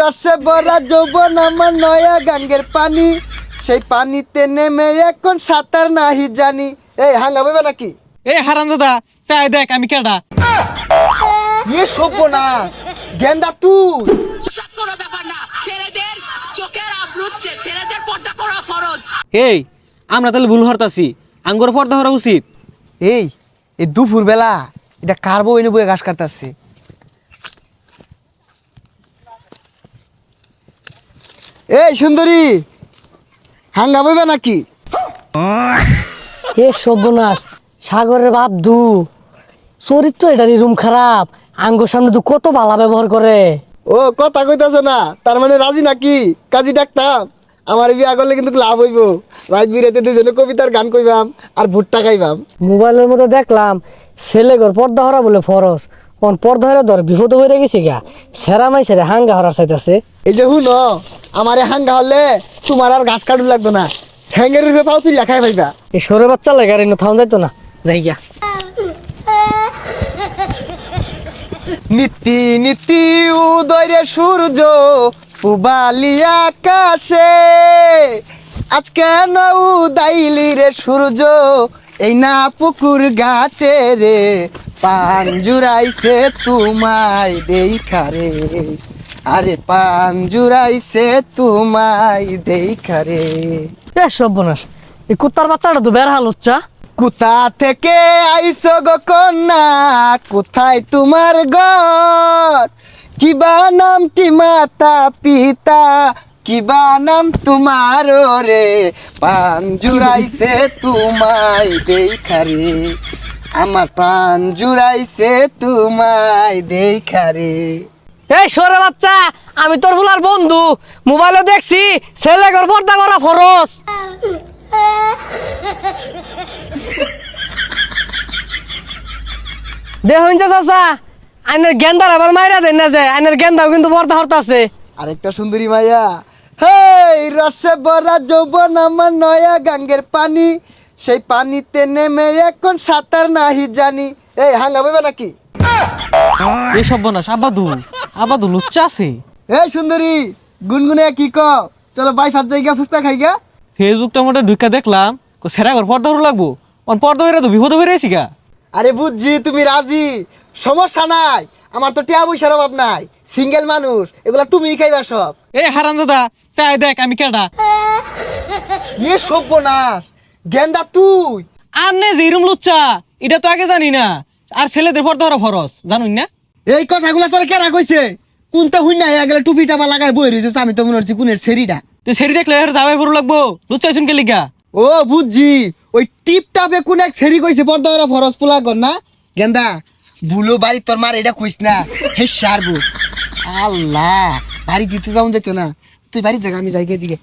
রসে ভরা যৌবন আমার নয়া গাঙ্গের পানি, সেই পানিতে নেমে এখন সাঁতার নাহি জানি। এই হাঙ্গা বইবে নাকি? এই হারাম দাদা চাই দেখ আমি কেডা। ইয়ে সভ্য না গেন্দা তুই। কোনো ব্যাপার না, ছেলেদের চোখের আবরুচ্ছে, ছেলেদের পর্দা করা ফরজ। এই আমরা তাহলে ভুল হরতাছি, আঙ্গুর পর্দা হরা উচিত। এই এই দুপুর বেলা এটা কার বউ এনে বয়ে ঘাস কাটতেছে? এই সুন্দরী হাঙ্গা বইবে নাকি? এ সর্বনাশ, সাগরের বাপ দু চরিত্র এটারই রুম খারাপ। আঙ্গুর সামনে দু কত বালা ব্যবহার করে। ও কথা কইতাছ না, তার মানে রাজি নাকি? কাজী ডাকতাম, আমার বিয়া করলে কিন্তু লাভ হইব। রাত বিরাতে দুজনে কবিতার গান কইবাম আর ভুট্টা খাইবাম। মোবাইলের মধ্যে দেখলাম ছেলে ঘর পর্দা হরা বলে ফরস, কোন পর্দা হরা ধর বিপদ হয়ে গেছে গা, সেরা মাই সেরা হাঙ্গা হরার চাইতেছে। এই যে হুন আমারে হাঙ্গা হলে তোমার আর ঘাস কাটু লাগতো না, ঠ্যাঙ্গের রূপে পাও তুই লেখাই পাইবা। এই সরে বাচ্চা লাগে আর থাউন যাইতো না, যাই গিয়া। নীতি নীতি উদয় সূর্য পুবালি আকাশে, আজ কেন উদাইলি রে সূর্য এই না পুকুর ঘাটে রে, পান জুড়াইছে তোমায় দেখা রে, আরে পান জুড়াইছে তোমায় দেখা রে। এ সর্বনাশ, এই কুত্তার বাচ্চাটা তো বের হাল হচ্ছা। কোথা থেকে আইছো গো কন্যা, কোথায় তোমার ঘর, কিবা নামটি মাতা পিতা, কিবা নাম তোমার রে, পান জুড়াইছে তোমায় দেখা রে, আমার প্রাণ জুড়াইছে তোমায় দেখা রে। এই সরে বাচ্চা, আমি তোর বুলার বন্ধু, মোবাইলে দেখছি ছেলে ঘর পর্দা করা ফরস। দেখুন চাচা, আইনের গেন্দার আবার মাইরা দেন না যায়, আইনের গেন্দাও কিন্তু পর্দা হরতাছে। আরেকটা সুন্দরী মাইয়া, হেই রসে ভরা যৌবন আমার নয়া গাঙ্গের পানি, সেই পানিতে নেমে এখন সাঁতার নাহি জানি। এই হাঙ্গা বইবে নাকি? এই সর্বনাশ আবাদু লুচ্চা আছে। এই সুন্দরী গুনগুনে কি ক, চলো বাই ফাত জায়গা ফুচকা খাইগা। ফেসবুকটা মোটা ঢুকা দেখলাম সেরা ঘর পর্দা হরু লাগবো, পর্দা হইরা তো বিপদ হয়ে রয়েছি গা। আরে বুঝছি তুমি রাজি, সমস্যা নাই, আমার তো টিয়া পয়সার অভাব নাই, সিঙ্গেল মানুষ, এগুলা তুমিই খাইবা সব। এই হারাম দাদা চাই দেখ আমি কেডা। ইয়ে সর্বনাশ গেন্দা তুই। আর নে যেরম লুচ্চা এটা তো আগে জানি না, আর ছেলেদের পর্দা হরা ফরস জানুন না। এই কথাগুলা তোর কেরা কইছে? কোনটা হুই নাই আগলে টুপি টাপা লাগাই বই রয়েছে, আমি তো মনে হচ্ছে কোনের সেরিটা। তুই সেরি দেখলে এর যাবাই পড়ু লাগবো, লুচ্চা শুনকে লিগা। ও বুঝছি, ওই টিপ টাপে কোন এক সেরি কইছে পর্দা করা ফরজ পোলা কর না। গেন্দা ভুলো বাড়ি তোর মার এটা কইস না, হে সারবো। আল্লাহ বাড়ি দিতে যাও যেত না, তুই বাড়ির জায়গা আমি যাই দিকে।